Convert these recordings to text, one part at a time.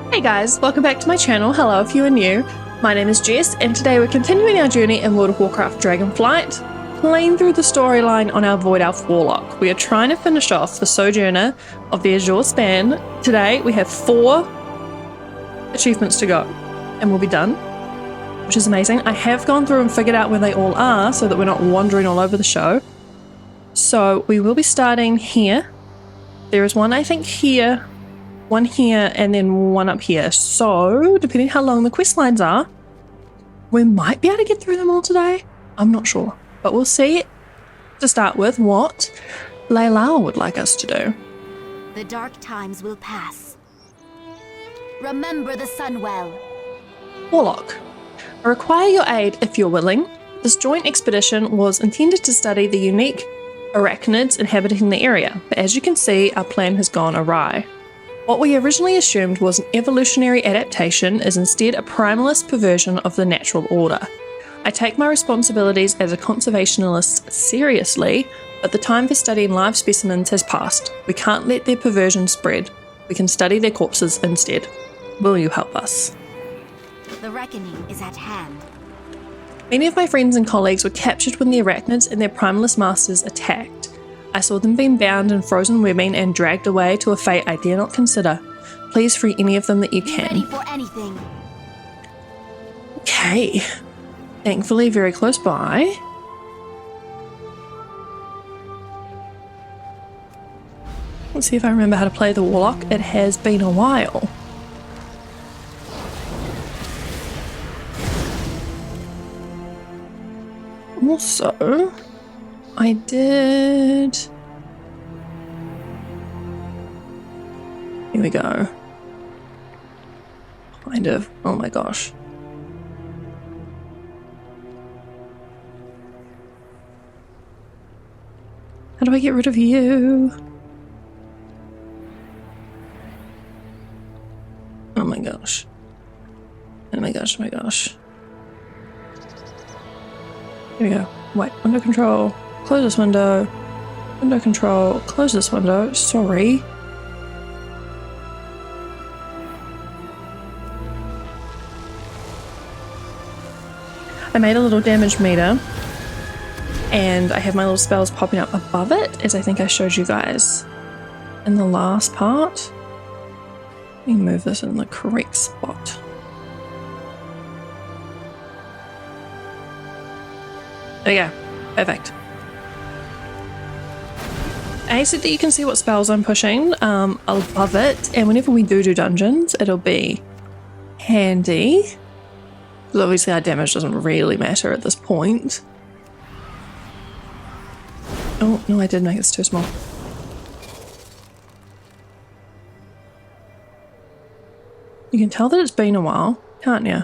Hey guys, welcome back to my channel. Hello if you are new. My name is Jess and today we're continuing our journey in World of Warcraft Dragonflight, playing through the storyline on our Void Elf Warlock. We are trying to finish off the Sojourner of the Azure span. Today we have 4 achievements to go and we'll be done, which is amazing. I have gone through and figured out where they all are so that we're not wandering all over the show. So we will be starting here. There is one I think here, one here, and then one up here. So, depending how long the quest lines are, we might be able to get through them all today. I'm not sure, but we'll see to start with what Layla would like us to do. The dark times will pass. Remember the sun well. Warlock. I require your aid if you're willing. This joint expedition was intended to study the unique arachnids inhabiting the area, but as you can see, our plan has gone awry. What we originally assumed was an evolutionary adaptation is instead a primalist perversion of the natural order. I take my responsibilities as a conservationist seriously, but the time for studying live specimens has passed. We can't let their perversion spread. We can study their corpses instead. Will you help us? The reckoning is at hand. Many of my friends and colleagues were captured when the arachnids and their primalist masters attacked. I saw them being bound in frozen webbing and dragged away to a fate I dare not consider. Please free any of them that you can. Ready for anything. Okay. Thankfully very close by. Let's see if I remember how to play the Warlock. It has been a while. Also, I did... Here we go. Kind of. Oh my gosh. How do I get rid of you? Oh my gosh. Oh my gosh, oh my gosh. Here we go. Wait, window control. Close this window. Window control. Close this window. Sorry. I made a little damage meter. And I have my little spells popping up above it, as I think I showed you guys in the last part. Let me move this in the correct spot. There we go. Perfect. I said that you can see what spells I'm pushing above it, and whenever we do dungeons, it'll be handy. Because obviously our damage doesn't really matter at this point. Oh, no, I did make it too small. You can tell that it's been a while, can't you?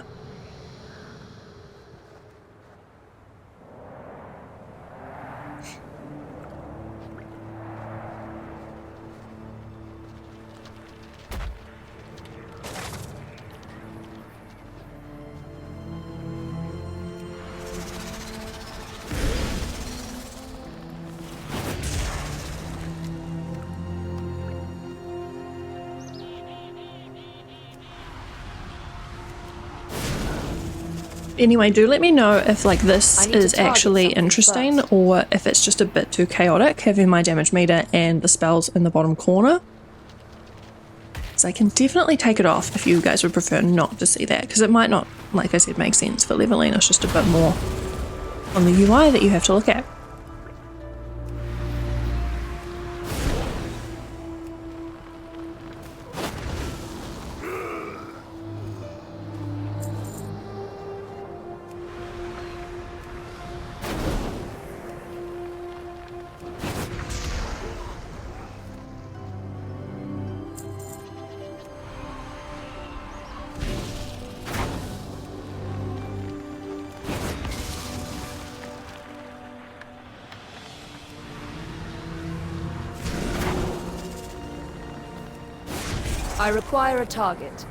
Anyway, do let me know if like this is actually interesting or if it's just a bit too chaotic having my damage meter and the spells in the bottom corner. So I can definitely take it off if you guys would prefer not to see that, because it might not, like I said, make sense for leveling. It's just a bit more on the UI that you have to look at. I require a target.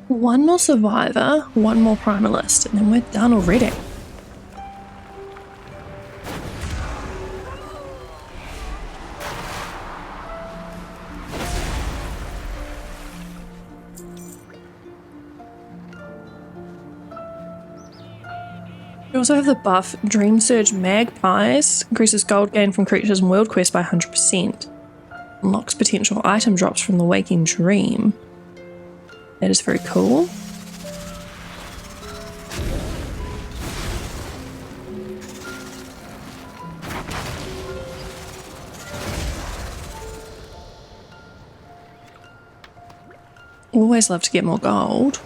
One more survivor, one more primalist, and then we're done already. We also have the buff Dream Surge Magpies, increases gold gain from creatures in World Quest by 100%. Unlocks potential item drops from the Waking Dream. That is very cool. Always love to get more gold.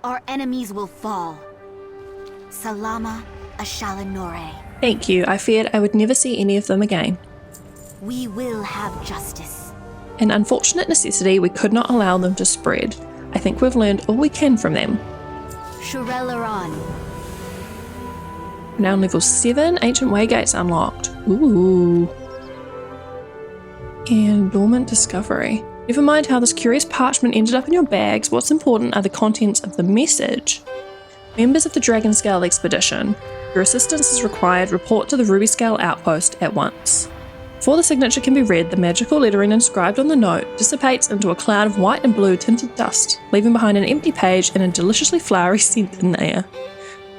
Our enemies will fall. Salama Ashalanore. Thank you. I feared I would never see any of them again. We will have justice. An unfortunate necessity, we could not allow them to spread. I think we've learned all we can from them. Shurelaran. Now on level 7, Ancient Waygates unlocked. Ooh. And Dormant Discovery. Never mind how this curious parchment ended up in your bags, what's important are the contents of the message. Members of the Dragon Scale expedition. Your assistance is required, report to the Ruby Scale outpost at once. Before the signature can be read, the magical lettering inscribed on the note dissipates into a cloud of white and blue tinted dust, leaving behind an empty page and a deliciously flowery scent in the air.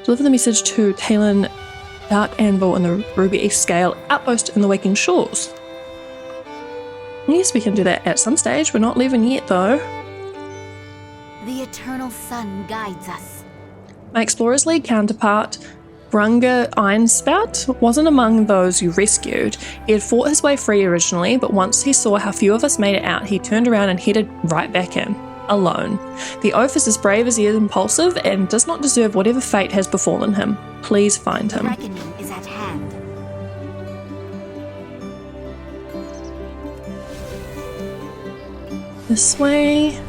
Deliver the message to Talon Dark Anvil in the Ruby Scale outpost in the Waking Shores. Yes, we can do that at some stage. We're not leaving yet, though. The eternal sun guides us. My Explorers League counterpart, Brunga Ironspout, wasn't among those you rescued. He had fought his way free originally, but once he saw how few of us made it out, he turned around and headed right back in, alone. The oaf is as brave as he is impulsive and does not deserve whatever fate has befallen him. Please find him. Reckoning is at hand. This way.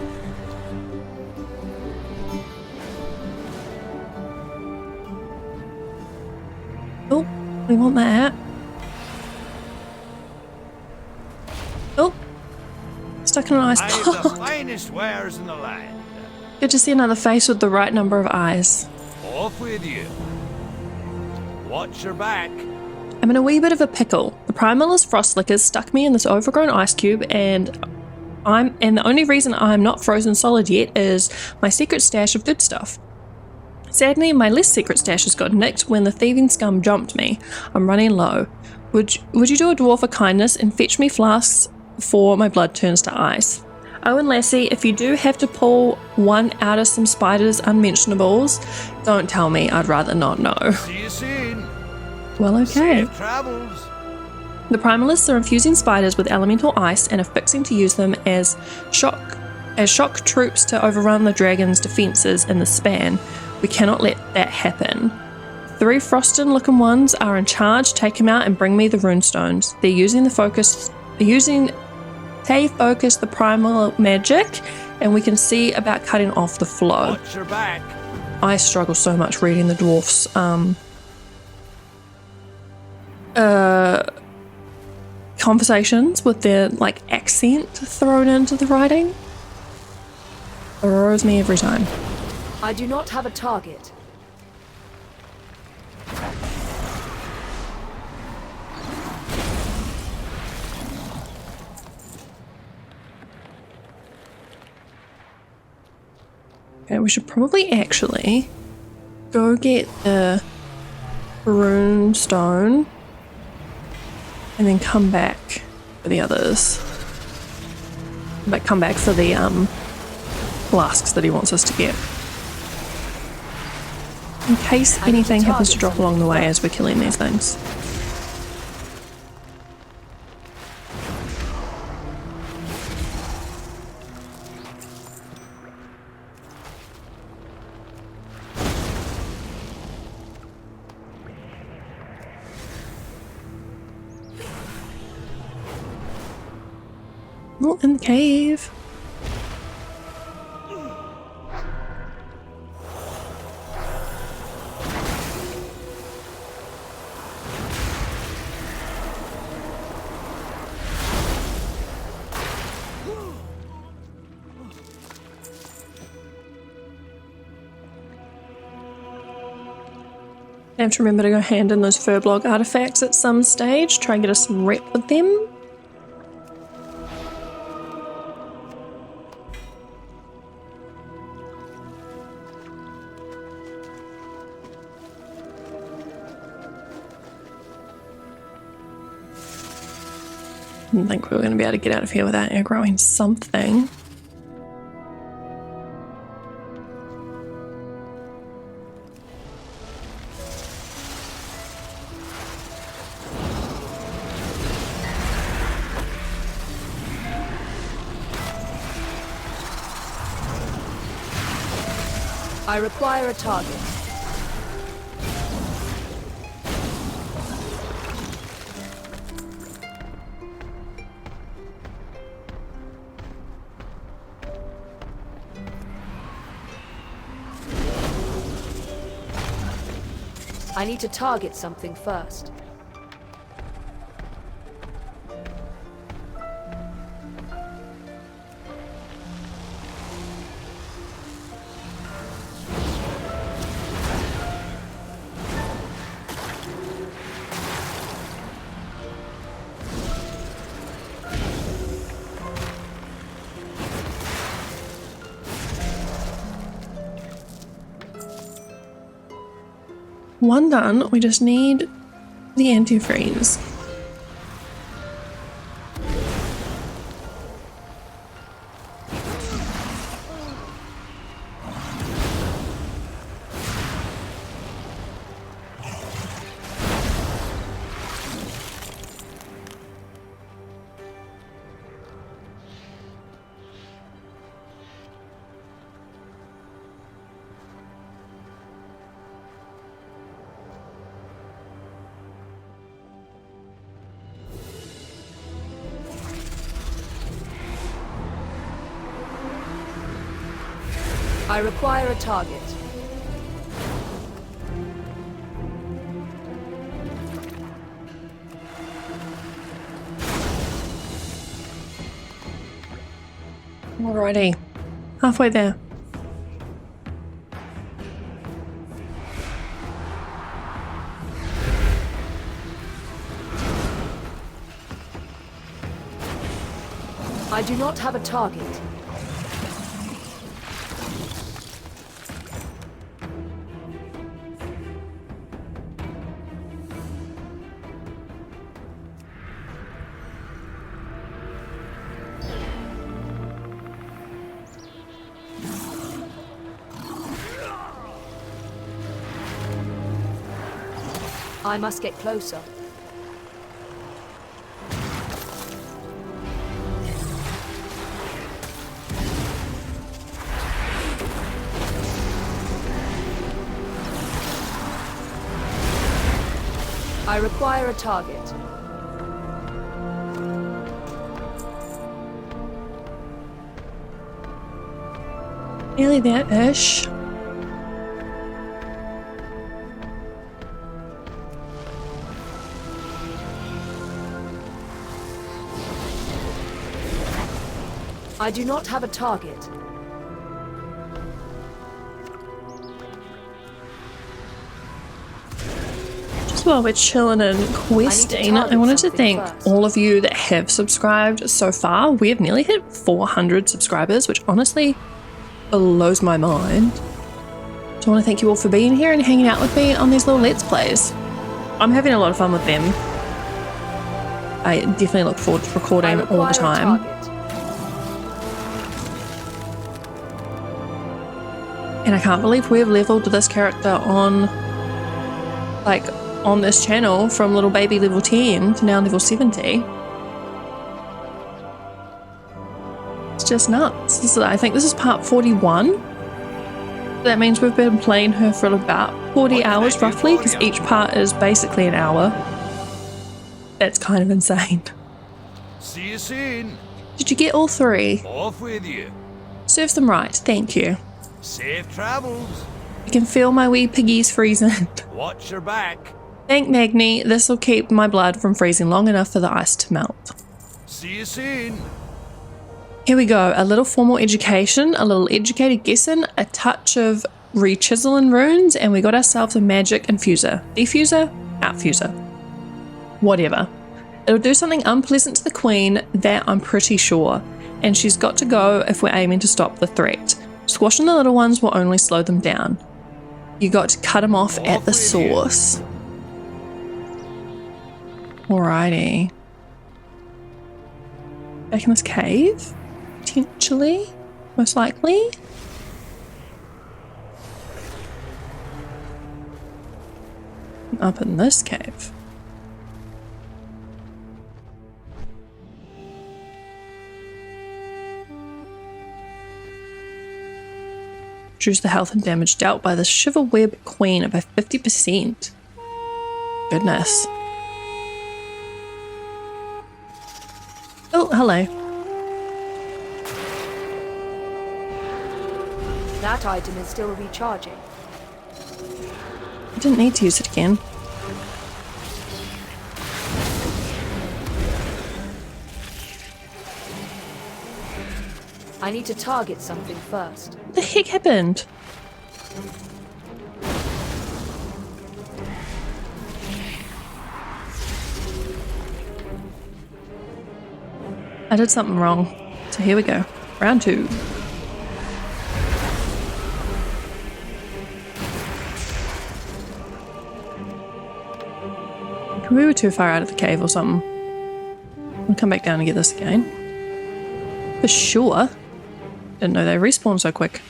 Oh, we want that. Oh, stuck in an ice I have the block. finest wares in the land. Good to see another face with the right number of eyes. Off with you. Watch your back. I'm in a wee bit of a pickle. The primalist frost lickers stuck me in this overgrown ice cube, and the only reason I'm not frozen solid yet is my secret stash of good stuff. Sadly, my less secret stashes got nicked when the thieving scum jumped me. I'm running low. Would you do a dwarf a kindness and fetch me flasks before my blood turns to ice? Oh, and Lassie, if you do have to pull one out of some spiders unmentionables, don't tell me. I'd rather not know. See you soon. Well, okay. Safe travels. The primalists are infusing spiders with elemental ice and are fixing to use them as shock troops to overrun the dragon's defences in the span. We cannot let that happen. 3 frosted looking ones are in charge. Take them out and bring me the runestones. They focus the primal magic, and we can see about cutting off the flow. Watch your back. I struggle so much reading the dwarfs' conversations with their accent thrown into the writing. Throws me every time. I do not have a target. Okay, we should probably actually go get the rune stone and then come back for the others. But come back for the flasks that he wants us to get. In case anything happens to drop along the way as we're killing these things. Oh, in the cave. I have to remember to go hand in those furblog artifacts at some stage, try and get us some rep with them. I didn't think we were going to be able to get out of here without aggroing something. I require a target. I need to target something first. One done, we just need the antifreeze. I require a target. Alrighty, halfway there. I do not have a target. I must get closer. I require a target. Nearly there-ish. I do not have a target. Just while we're chilling and questing, I wanted to thank all of you that have subscribed so far. We have nearly hit 400 subscribers, which honestly blows my mind. So I want to thank you all for being here and hanging out with me on these little Let's Plays. I'm having a lot of fun with them. I definitely look forward to recording all the time. And I can't believe we've leveled this character on this channel from little baby level 10 to now level 70. It's just nuts. I think this is part 41. That means we've been playing her for about 40 hours roughly, because each part is basically an hour. That's kind of insane. See you soon. Did you get all three? Off with you. Serve them right, thank you. Safe travels. I can feel my wee piggies freezing. Watch your back. Thank Magni, this will keep my blood from freezing long enough for the ice to melt. See you soon. Here we go, a little formal education, a little educated guessing, a touch of re-chiseling runes, and we got ourselves a magic infuser. Diffuser? Outfuser. Whatever. It'll do something unpleasant to the queen, that I'm pretty sure, and she's got to go if we're aiming to stop the threat. Squashing the little ones will only slow them down. You got to cut them off at the source. Alrighty. Back in this cave? Potentially? Most likely? Up in this cave. Reduce the health and damage dealt by the Shiver Web Queen by 50%. Goodness. Oh, hello. That item is still recharging. I didn't need to use it again. I need to target something first. What the heck happened? I did something wrong. So here we go. Round 2. We were too far out of the cave or something. I'll come back down and get this again. For sure. Didn't know they respawn so quick.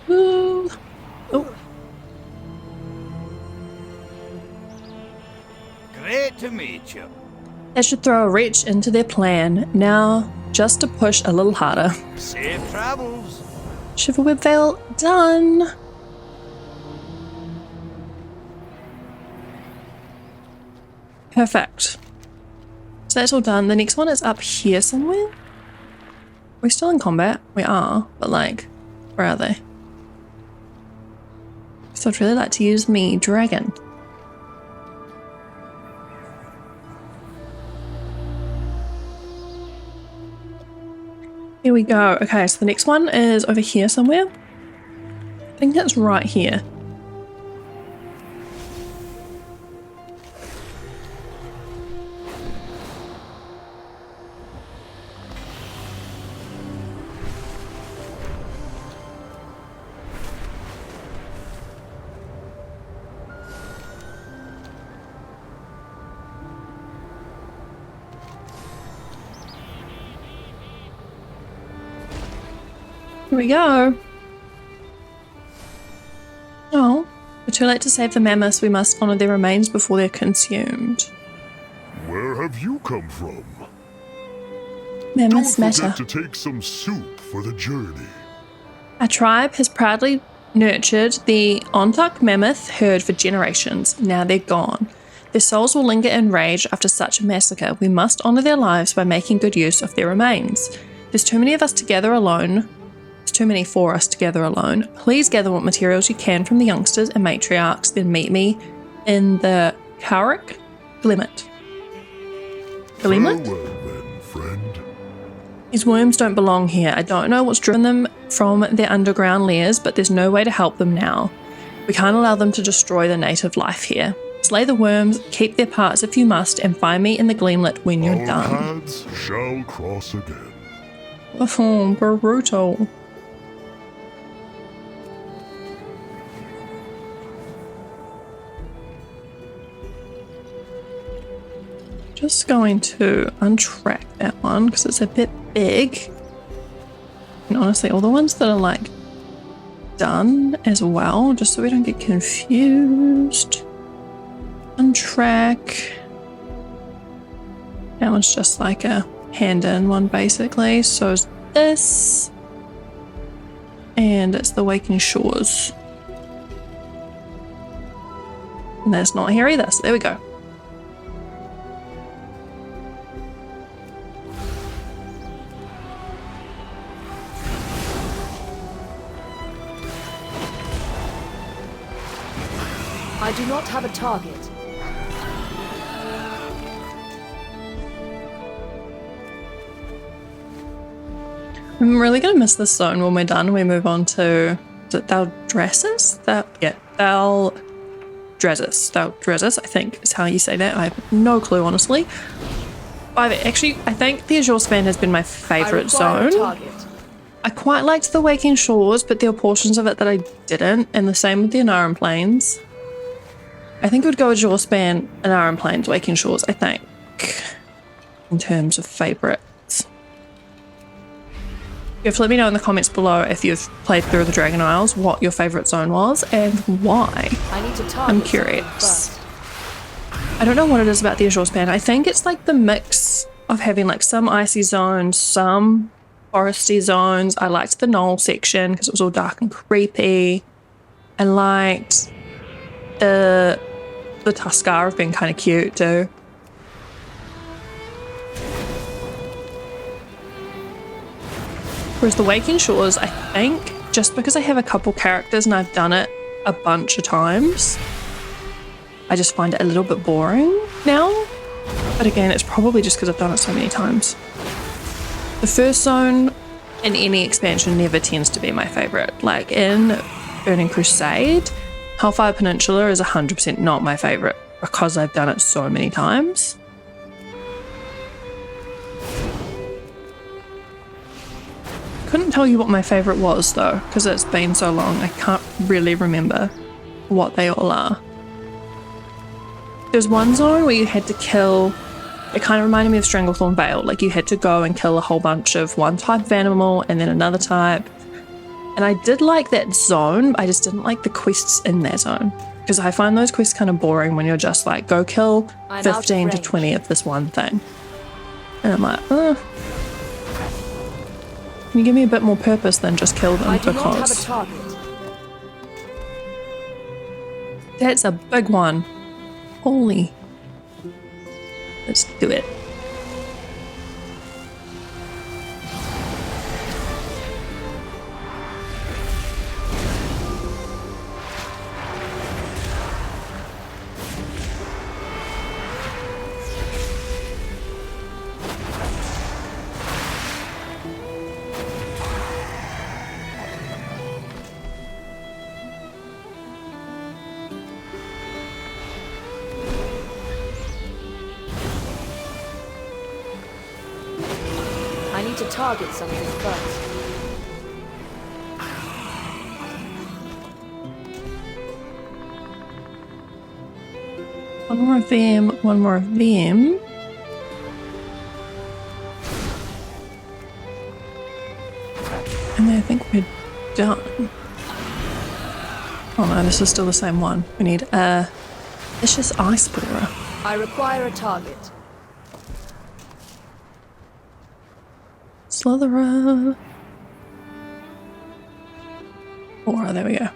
Ooh. Oh. Great to meet you. That should throw a wrench into their plan. Now, just to push a little harder. Safe travels. Shiverweb Veil done. Perfect. So that's all done. The next one is up here somewhere. We're still in combat. We are, but like, where are they? So I'd really like to use me dragon. Here we go. Okay, so the next one is over here somewhere. I think that's right here. Here we go. Oh, we're too late to save the mammoths. We must honor their remains before they're consumed. Where have you come from? Mammoths Don't matter. forget to take some soup for the journey. Our tribe has proudly nurtured the Ontuk mammoth herd for generations. Now they're gone. Their souls will linger in rage after such a massacre. We must honor their lives by making good use of their remains. There's too many of us together alone. Too many for us to gather alone. Please gather what materials you can from the youngsters and matriarchs, then meet me in the Karik Glimmet. Farewell then, friend. These worms don't belong here. I don't know what's driven them from their underground lairs, but there's no way to help them now. We can't allow them to destroy the native life here. Slay the worms, keep their parts if you must, and find me in the Gleamlet when you're Our done. paths shall cross again. Oh, brutal. Just going to untrack that one because it's a bit big. And honestly, all the ones that are like done as well, just so we don't get confused. Untrack. That one's just like a hand-in one basically. So is this. And it's the Waking Shores. And that's not here either, so there we go. I do not have a target. I'm really going to miss this zone when we're done. We move on to, is it Thaldrazis? Thaldrazis, I think is how you say that. I have no clue, honestly. I think the Azure Span has been my favourite zone. I quite liked the Waking Shores, but there were portions of it that I didn't, and the same with the Anaran Plains. I think it would go Azure Span, Anaran Plains, Waking Shores, I think, in terms of favourites. You have to let me know in the comments below if you've played through the Dragon Isles, what your favourite zone was and why. I'm curious. I don't know what it is about the Azure Span. I think it's like the mix of having like some icy zones, some foresty zones. I liked the knoll section because it was all dark and creepy. I liked the Tuskar have been kind of cute too. Whereas the Waking Shores, I think, just because I have a couple characters and I've done it a bunch of times, I just find it a little bit boring now. But again, it's probably just because I've done it so many times. The first zone in any expansion never tends to be my favourite. Like in Burning Crusade, Hellfire Peninsula is 100% not my favourite because I've done it so many times. Couldn't tell you what my favourite was though, because it's been so long. I can't really remember what they all are. There's one zone where you had to kill, it kind of reminded me of Stranglethorn Vale, like you had to go and kill a whole bunch of one type of animal and then another type. And I did like that zone, I just didn't like the quests in that zone. Because I find those quests kind of boring when you're just like, go kill 15 to 20 of this one thing. And I'm like, Can you give me a bit more purpose than just kill them? I do not have a because target. that's a big one. Holy. Let's do it. I need to target something first. One more of them, one more of them. And then I think we're done. Oh no, this is still the same one. We need a vicious ice borer. I require a target. Slitherer. Aura, there we go.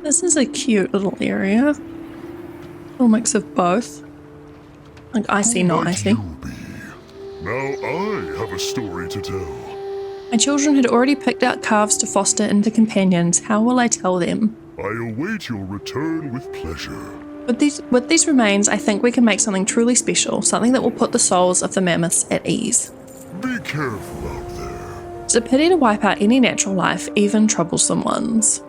This is a cute little area. A little mix of both. Like icy, not icy. You be? Now I have a story to tell. My children had already picked out calves to foster into companions. How will I tell them? I await your return with pleasure. With these remains, I think we can make something truly special. Something that will put the souls of the mammoths at ease. Be careful out there. It's a pity to wipe out any natural life, even troublesome ones.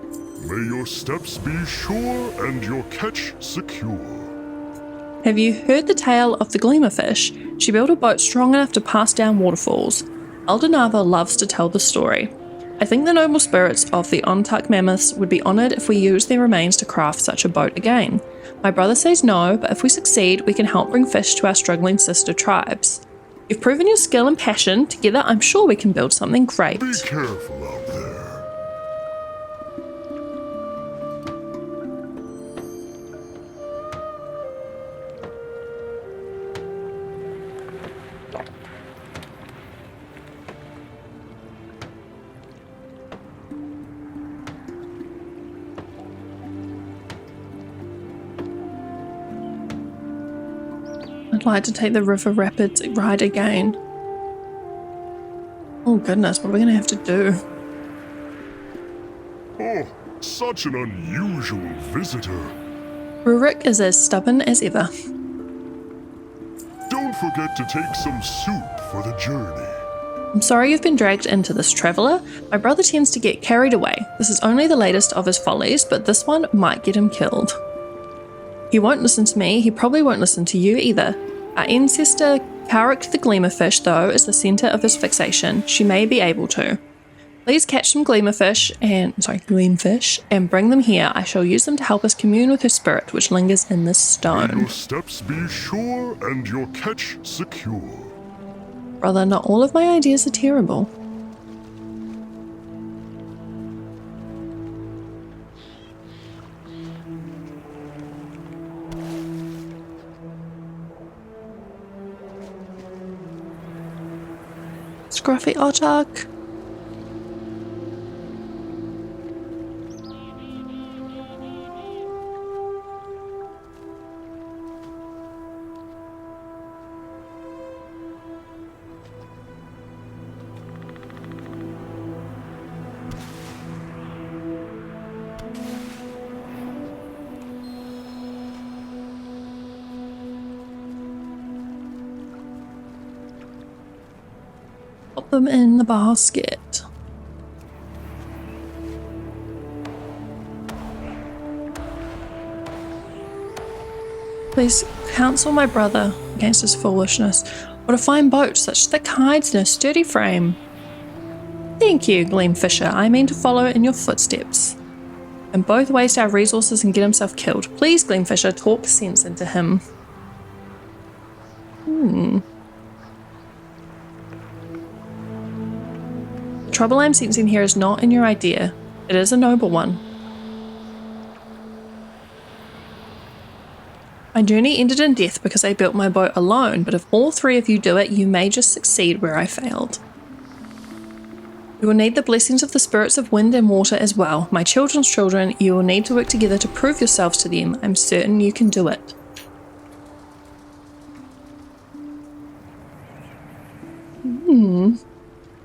May your steps be sure and your catch secure. Have you heard the tale of the Gleamerfish? She built a boat strong enough to pass down waterfalls. Eldenava loves to tell the story. I think the noble spirits of the Ontuck mammoths would be honoured if we used their remains to craft such a boat again. My brother says no, but if we succeed, we can help bring fish to our struggling sister tribes. You've proven your skill and passion. Together, I'm sure we can build something great. Be careful out there. I'd like to take the river rapids ride again. Oh goodness, what are we going to have to do? Oh, such an unusual visitor. Rurik is as stubborn as ever. Don't forget to take some soup for the journey. I'm sorry you've been dragged into this, traveller. My brother tends to get carried away. This is only the latest of his follies, but this one might get him killed. He won't listen to me, he probably won't listen to you either. Our ancestor Karik the gleamerfish, though, is the centre of his fixation. She may be able to. Please catch some gleamfish and bring them here. I shall use them to help us commune with her spirit, which lingers in this May stone. your steps be sure and your catch secure. Brother, not all of my ideas are terrible. Scruffy Otak. Pop them in the basket. Please counsel my brother against his foolishness. What a fine boat, such thick hides and a sturdy frame. Thank you, Gleamfisher. I mean to follow in your footsteps. And both waste our resources and get himself killed. Please, Gleamfisher, talk sense into him. The trouble I'm sensing here is not in your idea. It is a noble one. My journey ended in death because I built my boat alone, but if all three of you do it, you may just succeed where I failed. You will need the blessings of the spirits of wind and water as well. My children's children, you will need to work together to prove yourselves to them. I'm certain you can do it.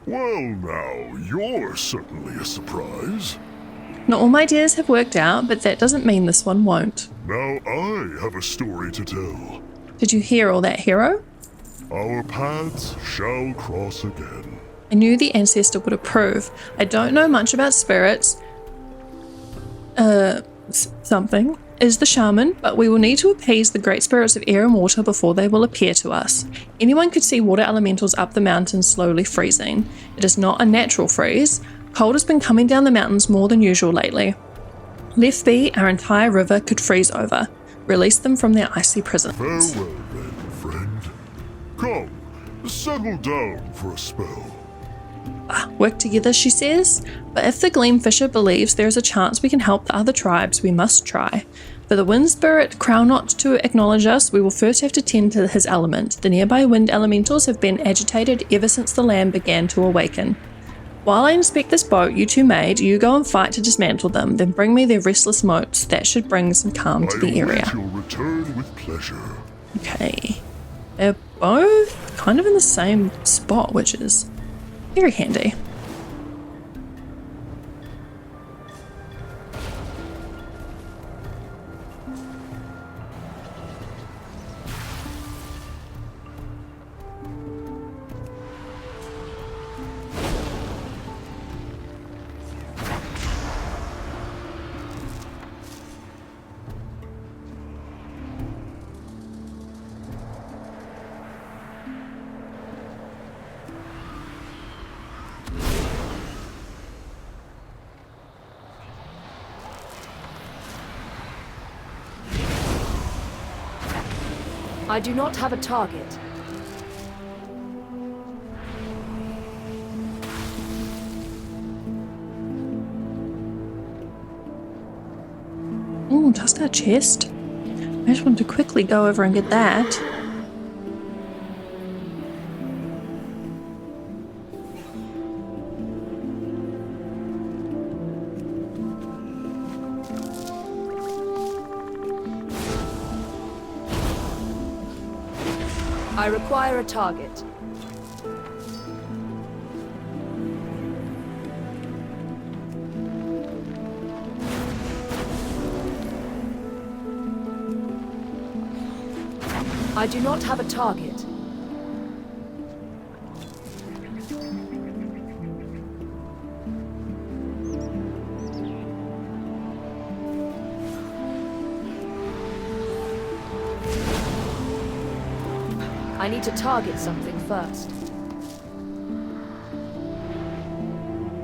Well now, you're certainly a surprise. Not all my ideas have worked out, but that doesn't mean this one won't. Now I have a story to tell. Did you hear all that, hero? Our paths shall cross again. I knew the ancestor would approve. I don't know much about spirits. Something is the shaman, but we will need to appease the great spirits of air and water before they will appear to us. Anyone could see water elementals up the mountains slowly freezing. It is not a natural freeze. Cold has been coming down the mountains more than usual lately. Left be, our entire river could freeze over. Release them from their icy prisons. Farewell then, friend. Come, settle down for a spell. Work together, she says. But if the Gleamfisher believes there is a chance we can help the other tribes, we must try. For the wind spirit Crownot to acknowledge us, we will first have to tend to his element. The nearby wind elementals have been agitated ever since the land began to awaken. While I inspect this boat you two made, you go and fight to dismantle them, then bring me their restless motes. That should bring some calm to the area. I await your return with pleasure. Okay. They're both kind of in the same spot, which is very handy. I do not have a target. Oh, just that chest. I just want to quickly go over and get that. I require a target. I do not have a target. I need to target something first.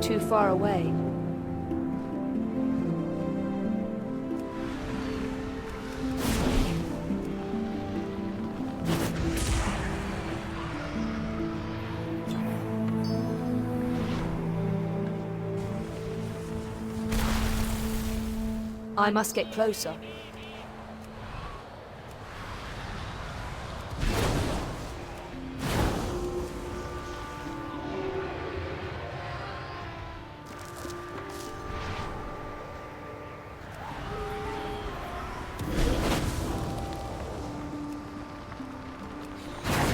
Too far away. I must get closer.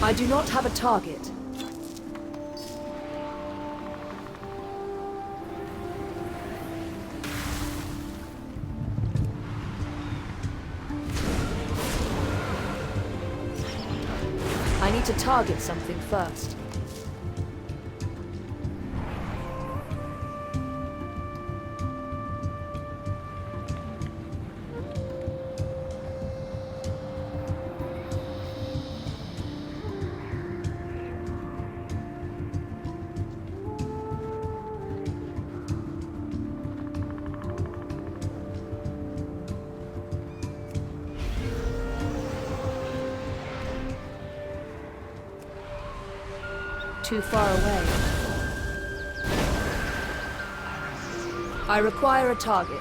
I do not have a target. I need to target something first. Too far away. I require a target.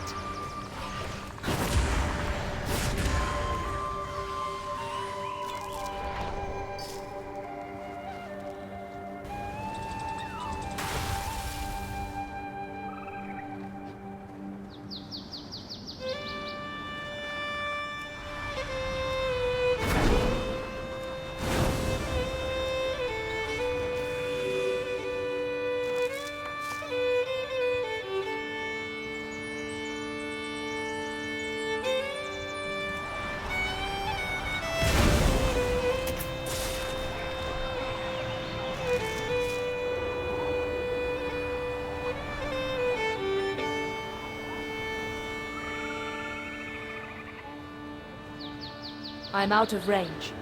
I'm out of range.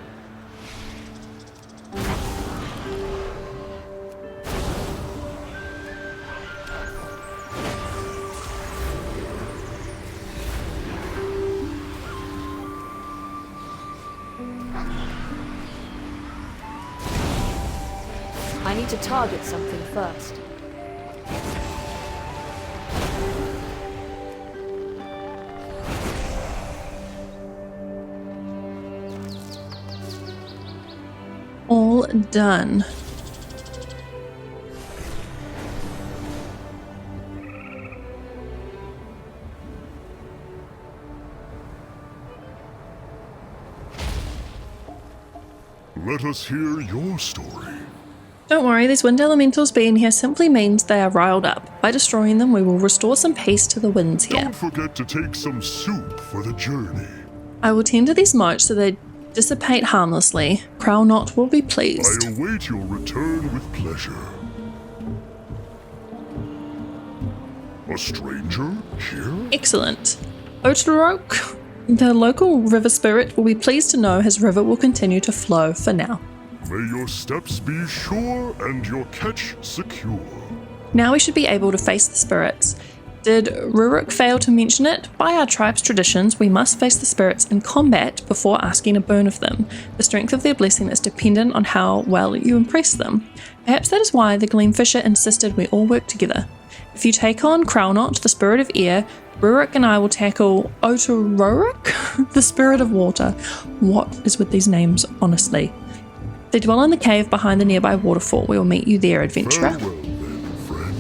I need to target something first. All done. Let us hear your story. Don't worry, these wind elementals being here simply means they are riled up. By destroying them, we will restore some peace to the winds here. Don't forget to take some soup for the journey. I will tend to these moats so they dissipate harmlessly. Crownot will be I pleased. await your return with pleasure. A stranger here? Excellent. Otorok, the local river spirit, will be pleased to know his river will continue to flow for now. May your steps be sure and your catch secure. Now we should be able to face the spirits. Did Rurik fail to mention it? By our tribe's traditions, we must face the spirits in combat before asking a boon of them. The strength of their blessing is dependent on how well you impress them. Perhaps that is why the Gleamfisher insisted we all work together. If you take on Crownot, the spirit of air, Rurik and I will tackle Otororik, the spirit of water. What is with these names, honestly? They dwell in the cave behind the nearby waterfall. We will meet you there, adventurer. Farewell then, friend.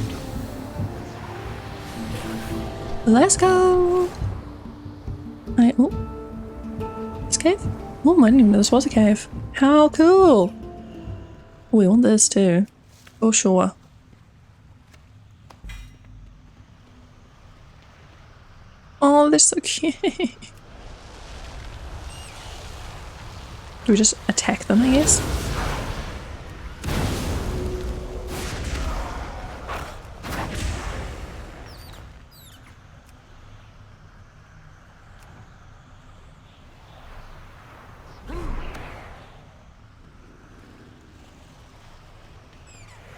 Let's go. This cave? Oh, I didn't even know this was a cave. How cool. We want this too. For sure. Oh, they're so cute. Do we just attack them, I guess?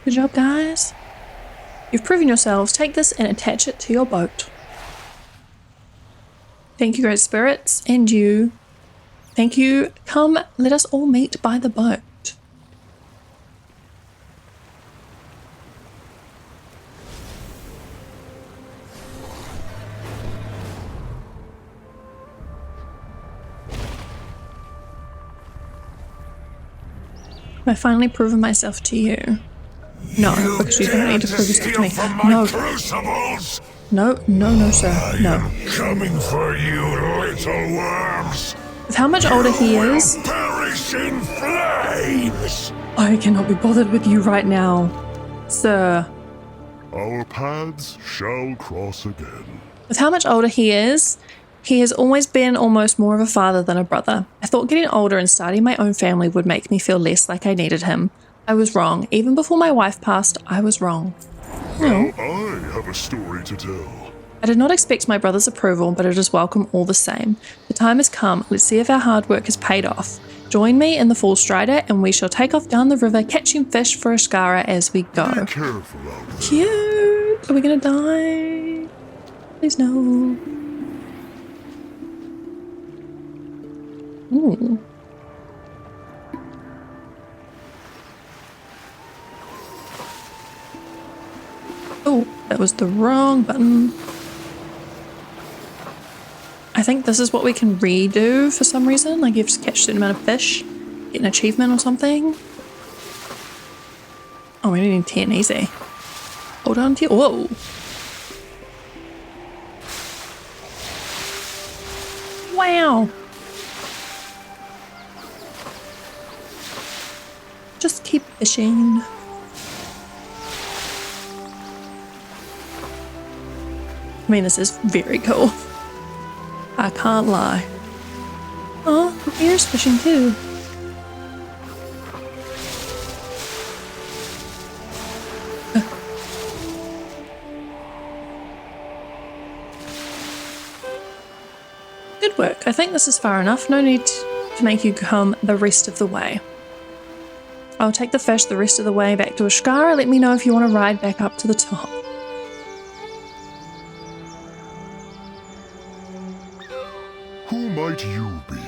Good job, guys. You've proven yourselves. Take this and attach it to your boat. Thank you, great spirits, and you. Thank you. Come, let us all meet by the boat. Have I finally proven myself to you? No, because you don't need to prove yourself to me. No. Crucibles! No, sir. No. Coming for you, little worms! With how much older he is, Perish in flames! I cannot be bothered with you right now, sir. Our paths shall cross again. With how much older he is, he has always been almost more of a father than a brother. I thought getting older and starting my own family would make me feel less like I needed him. I was wrong. Even before my wife passed, I was wrong. Now I have a story to tell. I did not expect my brother's approval, but it is welcome all the same. The time has come. Let's see if our hard work has paid off. Join me in the Fall Strider, and we shall take off down the river, catching fish for Askara as we go. Be careful out there. Cute! Are we gonna die? Please no. Ooh. Oh, that was the wrong button. I think this is what we can redo for some reason. Like you have to catch a certain amount of fish, get an achievement or something. Oh, we need 10, easy. Hold on to you. Whoa. Wow. Just keep fishing. I mean, this is very cool. I can't lie. Oh, here's fishing too. Good work. I think this is far enough. No need to make you come the rest of the way. I'll take the fish the rest of the way back to Askara. Let me know if you want to ride back up to the top. Who might you be?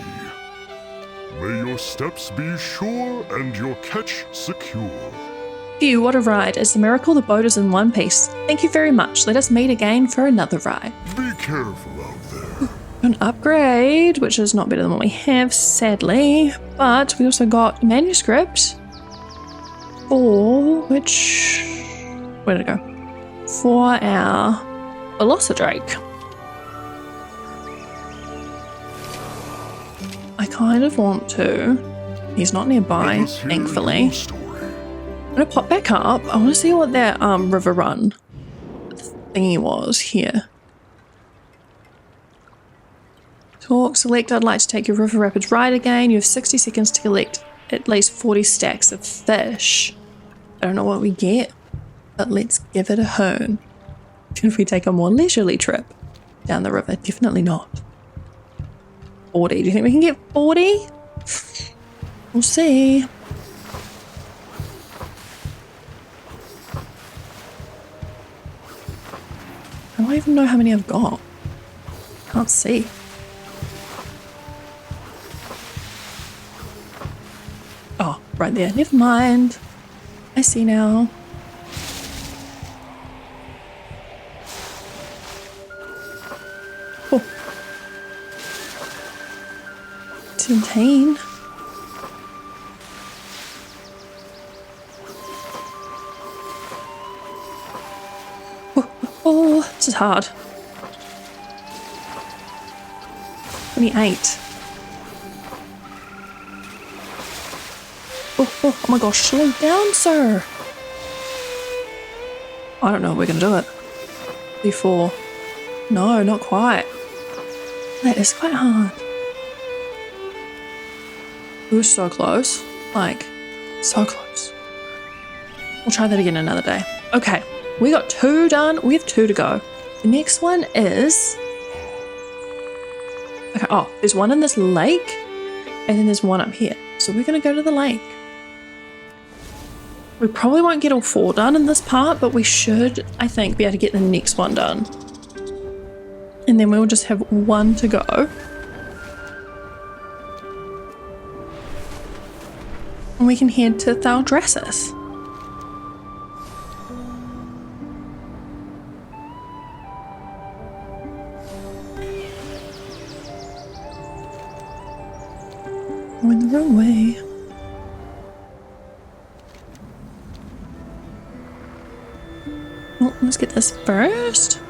May your steps be sure and your catch secure. Phew, what a ride. It's a miracle the boat is in one piece. Thank you very much. Let us meet again for another ride. Be careful out there. An upgrade, which is not better than what we have, sadly. But we also got manuscript for which... where did it go? For our Velocidrake. I kind of want to. He's not nearby, Let us hear thankfully. your story. I'm gonna pop back up. I want to see what that river run thingy was here. Talk, select, I'd like to take your river rapids ride again. You have 60 seconds to collect at least 40 stacks of fish. I don't know what we get, but let's give it a hone. If we take a more leisurely trip down the river, definitely not. 40. Do you think we can get 40? We'll see. How do I even know how many I've got? Can't see. Oh, right there. Never mind. I see now. Oh. 17. Oh, this is hard. 28. Oh my gosh, slow down, sir. I don't know if we're gonna do it. Before. No, not quite. That is quite hard. We were so close. Like, so close. We'll try that again another day. Okay, we got 2 done. We have 2 to go. The next one is... Okay, oh, there's one in this lake, and then there's one up here. So we're gonna go to the lake. We probably won't get all 4 done in this part, but we should, I think, be able to get the next one done. And then we'll just have 1 to go. And we can head to Thaldrassus. We're in the wrong way. Oh, let's get this first.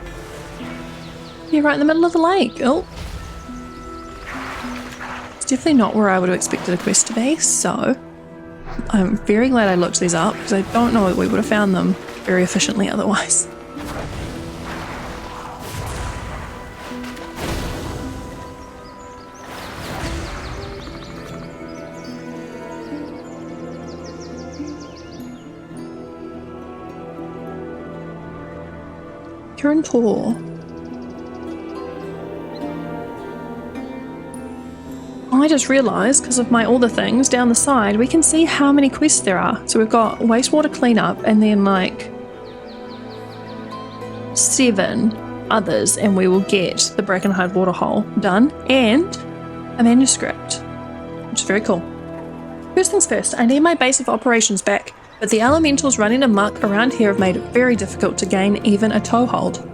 You're right in the middle of the lake. Oh. It's definitely not where I would have expected a quest to be, so I'm very glad I looked these up because I don't know that we would have found them very efficiently otherwise. Current tour. I just realised, because of my all the things down the side, we can see how many quests there are. So we've got wastewater cleanup and then like 7 others, and we will get the Brackenhide waterhole done and a manuscript, which is very cool. First things first, I need my base of operations back, but the elementals running amok around here have made it very difficult to gain even a toehold.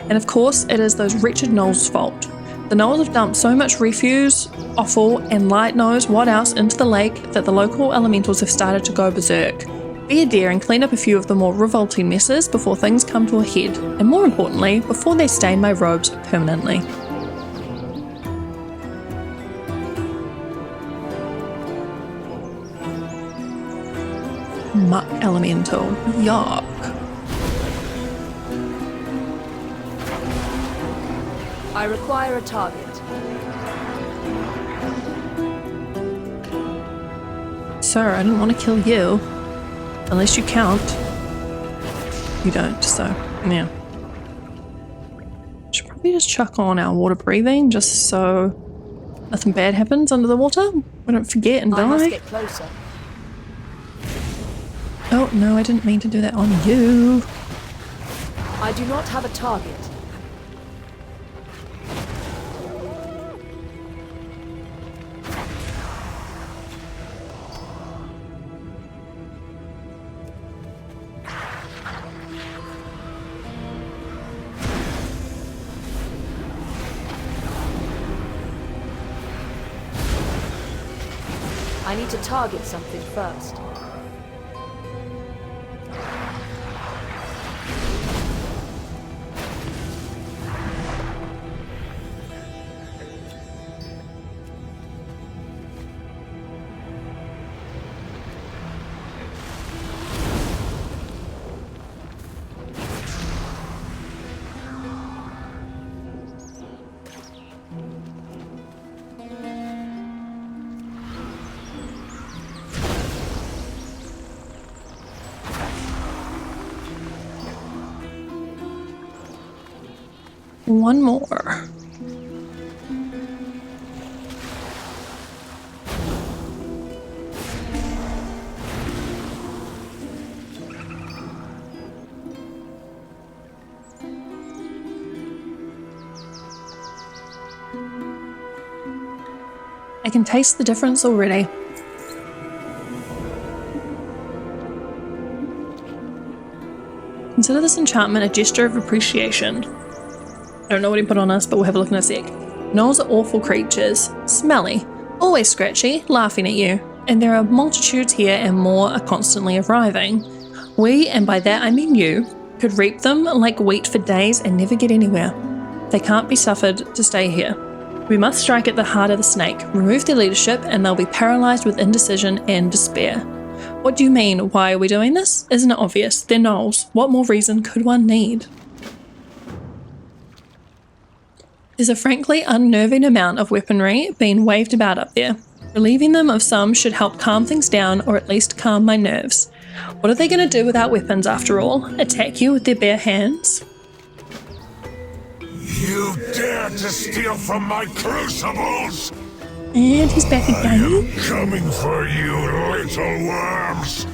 And of course, it is those wretched gnolls' fault. The gnolls have dumped so much refuse, offal, and light knows what else into the lake that the local elementals have started to go berserk. Be a dear and clean up a few of the more revolting messes before things come to a head, and more importantly, before they stain my robes permanently. Muck elemental. Yuck. I require a target. Sir, I didn't want to kill you. Unless you count. You don't, so yeah. Should probably just chuck on our water breathing just so nothing bad happens under the water. We don't forget and die. I must get closer. Oh, no, I didn't mean to do that on you. I do not have a target. I need to target something first. One more. I can taste the difference already. Consider this enchantment a gesture of appreciation. I don't know what he put on us, but we'll have a look in a sec. Gnolls are awful creatures, smelly, always scratchy, laughing at you, and there are multitudes here and more are constantly arriving. We, and by that I mean you, could reap them like wheat for days and never get anywhere. They can't be suffered to stay here. We must strike at the heart of the snake, remove their leadership, and they'll be paralysed with indecision and despair. What do you mean? Why are we doing this? Isn't it obvious? They're gnolls. What more reason could one need? There's a frankly unnerving amount of weaponry being waved about up there. Relieving them of some should help calm things down, or at least calm my nerves. What are they going to do without weapons after all? Attack you with their bare hands? You dare to steal from my crucibles? And he's back I again. am coming for you, little worms.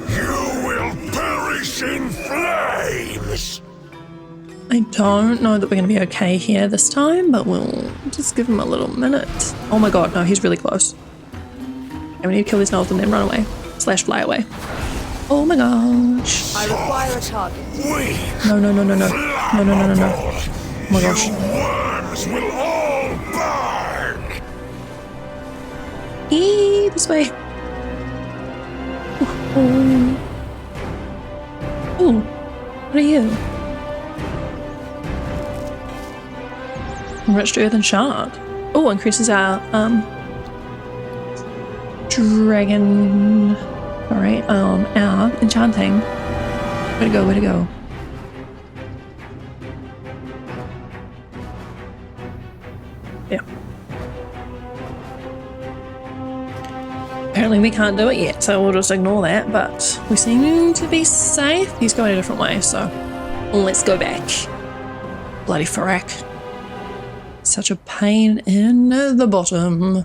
You will perish in flames. I don't know that we're going to be okay here this time, but we'll just give him a little minute. Oh my god, no, he's really close. Okay, we need to kill these gnolls and then run away. Slash fly away. Oh my gosh. I require a target. No, no, no, no, no. No, no, no, no, no. Oh my gosh. You worms will all burn. This way. Oh. Ooh, what are you? Enriched earthen shard. Oh, increases our dragon. Alright, our enchanting. Way to go, way to go. Yeah. Apparently we can't do it yet, so we'll just ignore that, but we seem to be safe. He's going a different way, so let's go back. Bloody frack. Such a pain in the bottom.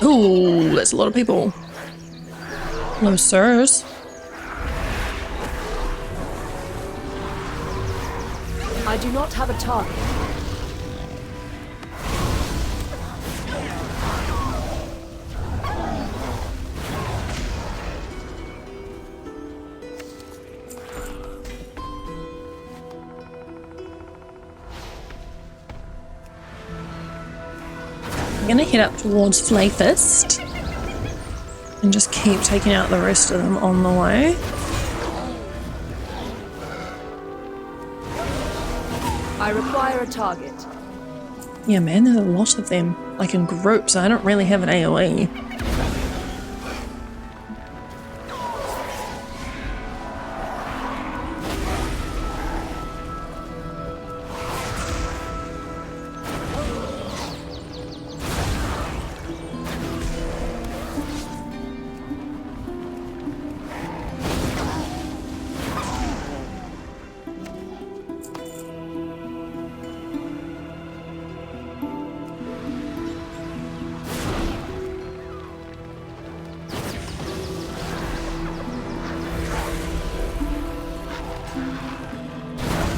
Ooh, that's a lot of people. Hello, sirs. I do not have a target. I'm gonna head up towards Flayfist and just keep taking out the rest of them on the way. I require a target. Yeah, man, there's a lot of them, like in groups. I don't really have an AoE.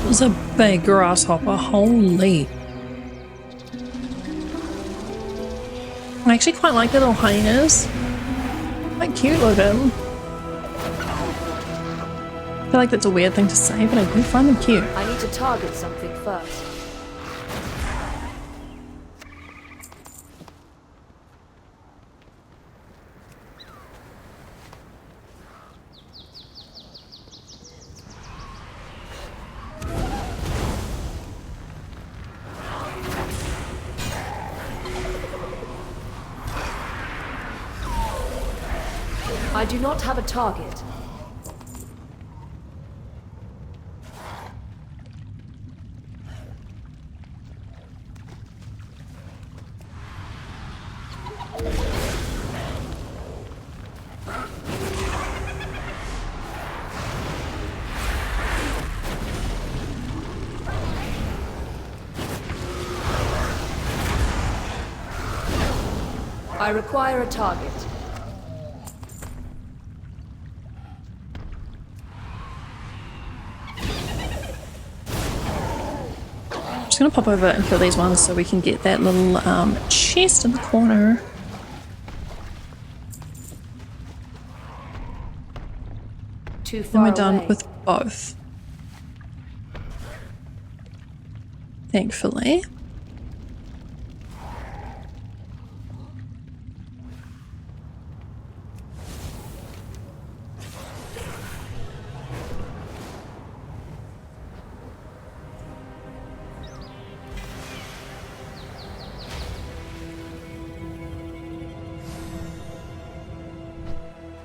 There's a big grasshopper, holy. I actually quite like the little hyenas. Quite cute looking. I feel like that's a weird thing to say, but I do find them cute. I need to target something first. I do not have a target. I require a target. Just gonna pop over and kill these ones so we can get that little chest in the corner. Too far And we're done away. with both. Thankfully.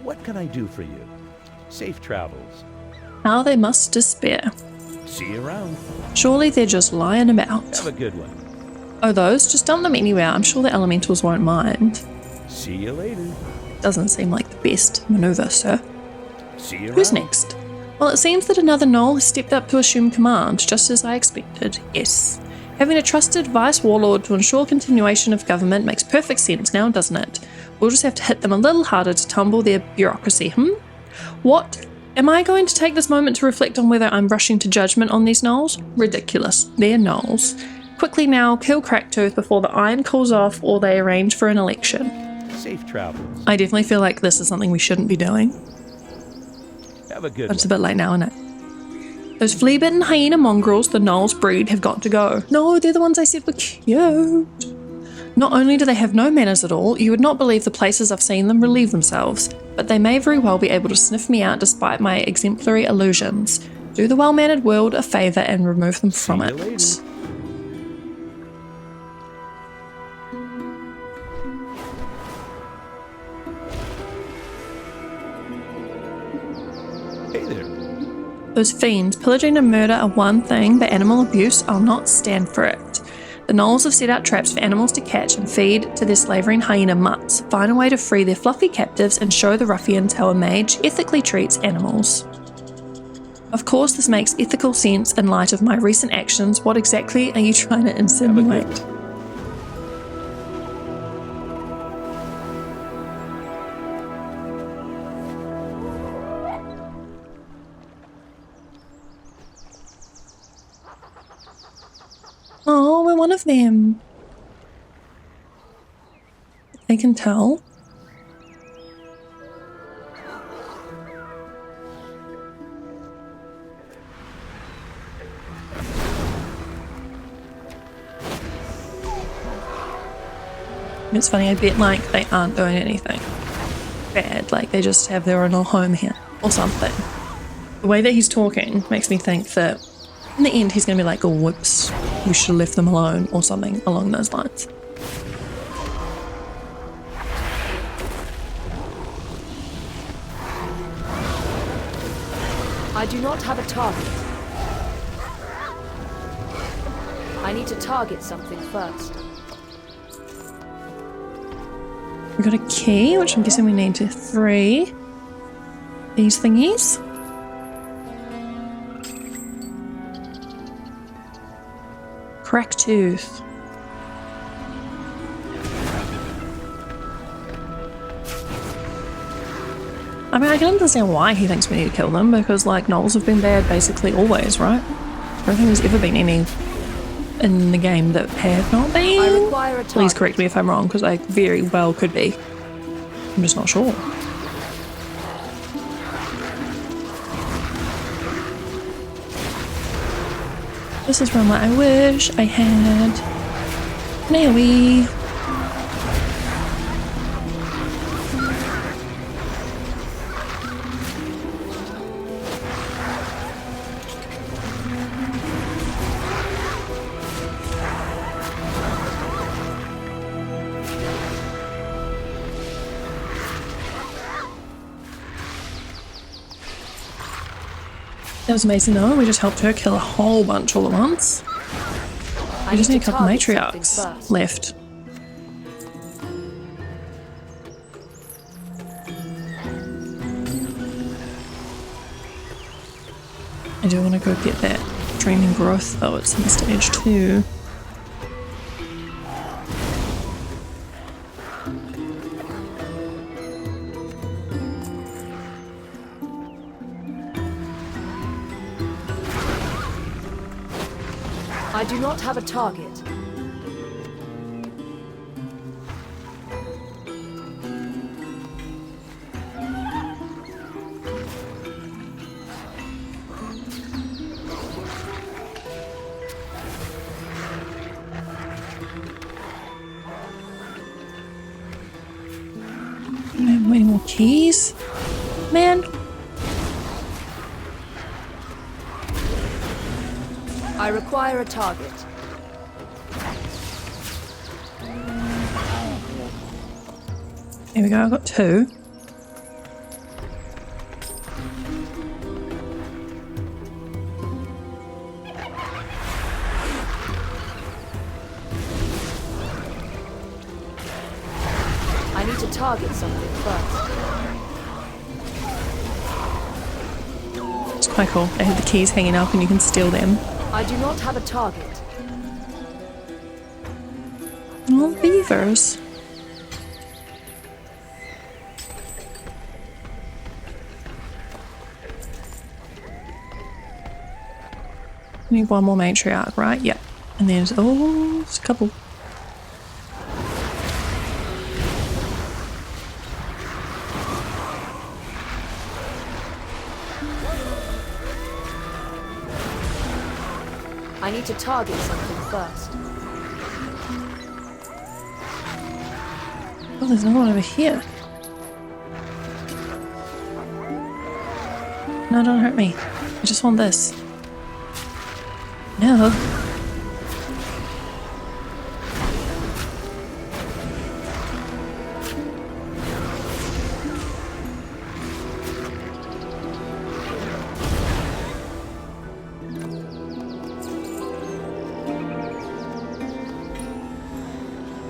What can I do for you? Safe travels. How they must despair. See you around. Surely they're just lying about. Have a good one. Oh, those? Just dump them anywhere. I'm sure the elementals won't mind. See you later. Doesn't seem like the best maneuver, sir. See you Who's around. next? Well, it seems that another Gnoll has stepped up to assume command, just as I expected. Yes. Having a trusted vice warlord to ensure continuation of government makes perfect sense now, doesn't it? We'll just have to hit them a little harder to tumble their bureaucracy, What? Am I going to take this moment to reflect on whether I'm rushing to judgment on these Gnolls? Ridiculous. They're Gnolls. Quickly now, kill Cracktooth before the iron cools off or they arrange for an election. Safe travels. I definitely feel like this is something we shouldn't be doing. Have a good But it's a one. bit late now, isn't it? Those flea-bitten hyena mongrels the Gnolls breed have got to go. No, they're the ones I said were cute. Not only do they have no manners at all, you would not believe the places I've seen them relieve themselves, but they may very well be able to sniff me out despite my exemplary illusions. Do the well-mannered world a favour and remove them from See it. you later. Hey there. Those fiends, pillaging and murder are one thing, but animal abuse, I'll not stand for it. The Gnolls have set out traps for animals to catch and feed to their slavering hyena mutts, find a way to free their fluffy captives and show the ruffians how a mage ethically treats animals. Of course, this makes ethical sense in light of my recent actions. What exactly are you trying to insinuate? Oh, we're one of them. They can tell. It's funny, I bet like they aren't doing anything bad, like they just have their own little home here or something. The way that he's talking makes me think that in the end he's gonna be like, oh whoops, we should have left them alone or something along those lines. I do not have a target. I need to target something first. We got a key, which I'm guessing we need to 3 these thingies. Cracktooth. I mean, I can understand why he thinks we need to kill them, because like Gnolls have been bad basically always, right? I don't think there's ever been any in the game that have not been. I require a target. Please correct me if I'm wrong, because I very well could be. I'm just not sure. This is from what I wish I had. Naomi. That was amazing though, we just helped her kill a whole bunch all at once. We just need a couple matriarchs left. I do want to go get that training growth though, it's in stage 2. I do not have a target. Any more keys? Man. I require a target. Here we go, I've got 2. I need to target something first. It's quite cool. They have the keys hanging up and you can steal them. I do not have a target. Oh, beavers. Need one more matriarch, right? Yep. And there's, oh, there's a couple. I need to target something first. Oh, there's another one over here. No, don't hurt me. I just want this. No.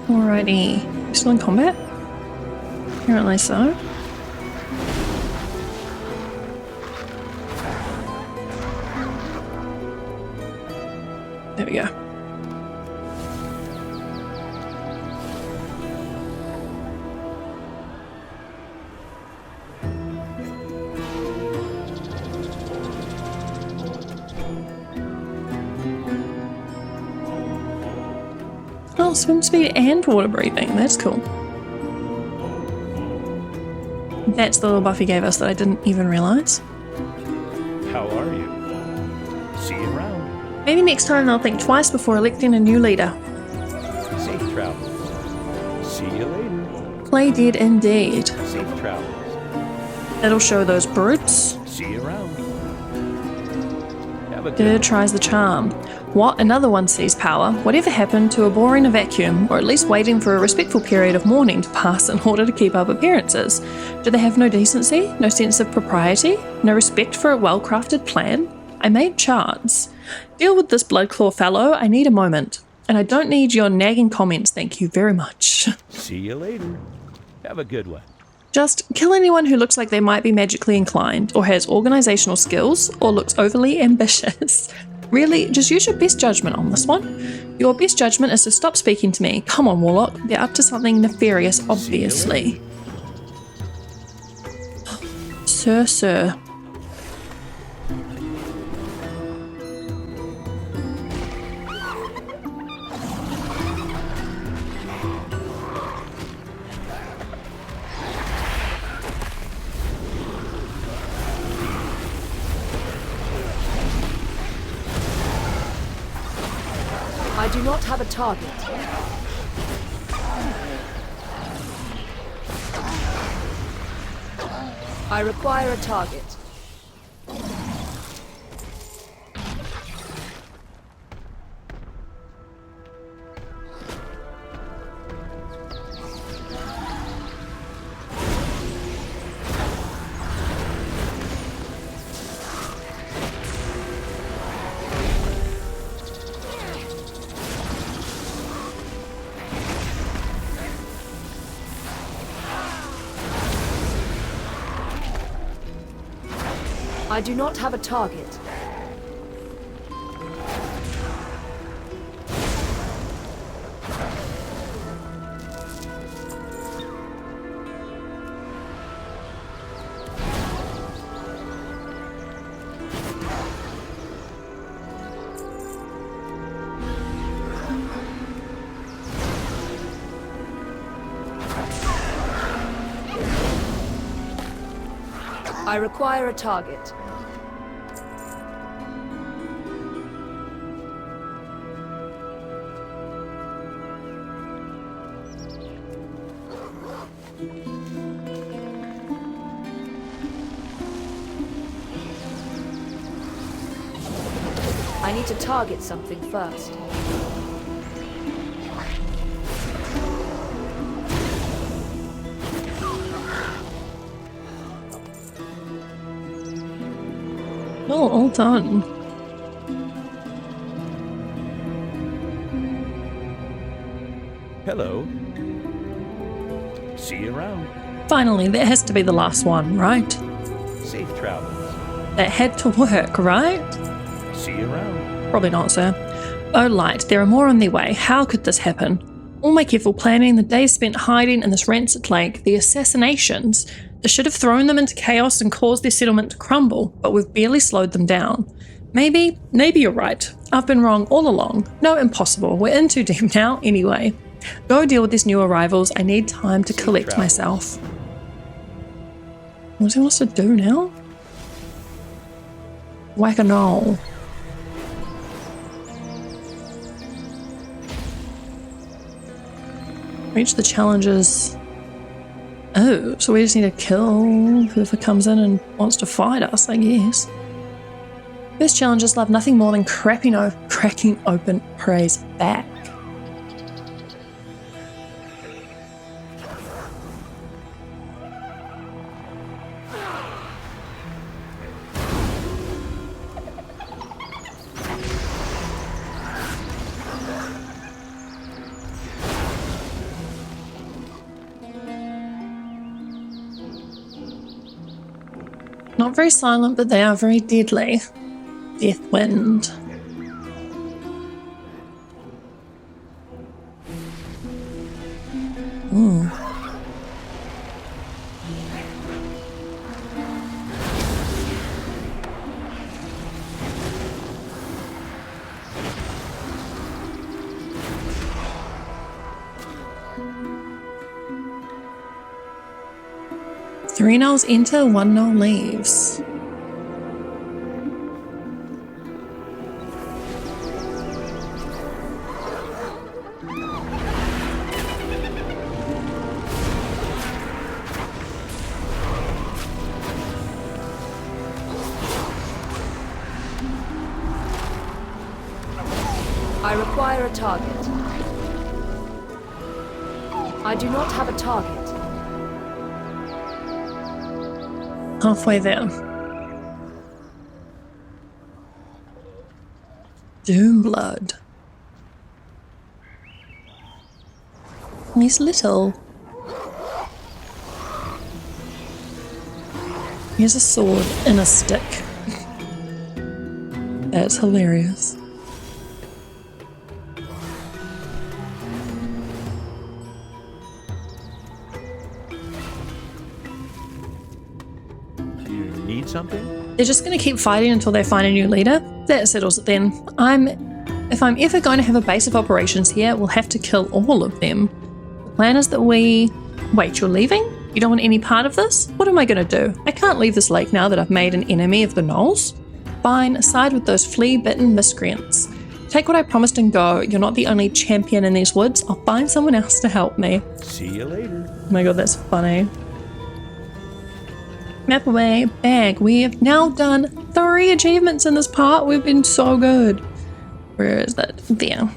Alrighty. Still in combat? Apparently so. There we go. Oh, swim speed and water breathing. That's cool. That's the little buff he gave us that I didn't even realize. How are you? See you around. Maybe next time they'll think twice before electing a new leader. Safe travels. See you later. Play dead indeed. Safe travels. That'll show those brutes. See you around. Have a good Bird tries the charm. What? Another one sees power. Whatever happened to abhorring a vacuum, or at least waiting for a respectful period of mourning to pass in order to keep up appearances? Do they have no decency? No sense of propriety? No respect for a well-crafted plan? I made charts. Deal with this bloodclaw fellow. I need a moment. And I don't need your nagging comments, thank you very much. See you later. Have a good one. Just kill anyone who looks like they might be magically inclined, or has organizational skills, or looks overly ambitious. Really, just use your best judgment on this one. Your best judgment is to stop speaking to me. Come on, Warlock. They're up to something nefarious, obviously. Sir. I do not have a target. I require a target. I do not have a target. I require a target. I need to target something first. Oh, all done. Hello. See you around. Finally, that has to be the last one, right? Safe travels. That had to work, right? See you around. Probably not, sir. Oh, Light, there are more on their way. How could this happen? All my careful planning, the days spent hiding in this rancid lake, the assassinations. This should have thrown them into chaos and caused their settlement to crumble, but we've barely slowed them down. Maybe you're right. I've been wrong all along. No, impossible. We're in too deep now, anyway. Go deal with these new arrivals. I need time to collect myself. What does he want us to do now? Whack a knoll. Reach the challenges. Oh, so we just need to kill whoever comes in and wants to fight us, I guess. First challenges love nothing more than cracking open prey's back. Not very silent, but they are very deadly. Death wind. Ooh. Three gnolls enter, one gnoll leaves. I require a target. I do not have a target. Halfway there. Doomblood. He's little. He has a sword and a stick. That's hilarious. Something? They're just going to keep fighting until they find a new leader. That settles it then. If I'm ever going to have a base of operations here, we'll have to kill all of them. The plan is that we... Wait, you're leaving? You don't want any part of this? What am I going to do? I can't leave this lake now that I've made an enemy of the gnolls. Fine, side with those flea-bitten miscreants. Take what I promised and go. You're not the only champion in these woods. I'll find someone else to help me. See you later. Oh my god, that's funny. Map away, bag. We have now done 3 achievements in this part. We've been so good. Where is that? There.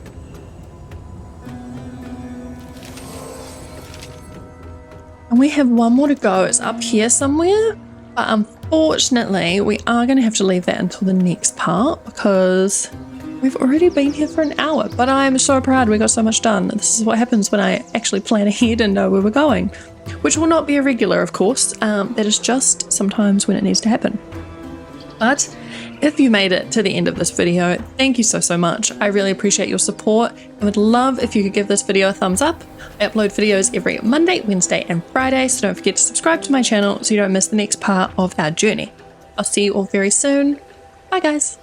And we have one more to go. It's up here somewhere. But unfortunately, we are going to have to leave that until the next part because we've already been here for an hour. But I'm so proud we got so much done. This is what happens when I actually plan ahead and know where we're going. Which will not be a regular, of course. That is just sometimes when it needs to happen. But if you made it to the end of this video, thank you so much. I really appreciate your support and would love if you could give this video a thumbs up. I upload videos every Monday, Wednesday and Friday, so don't forget to subscribe to my channel so you don't miss the next part of our journey. I'll see you all very soon. Bye guys.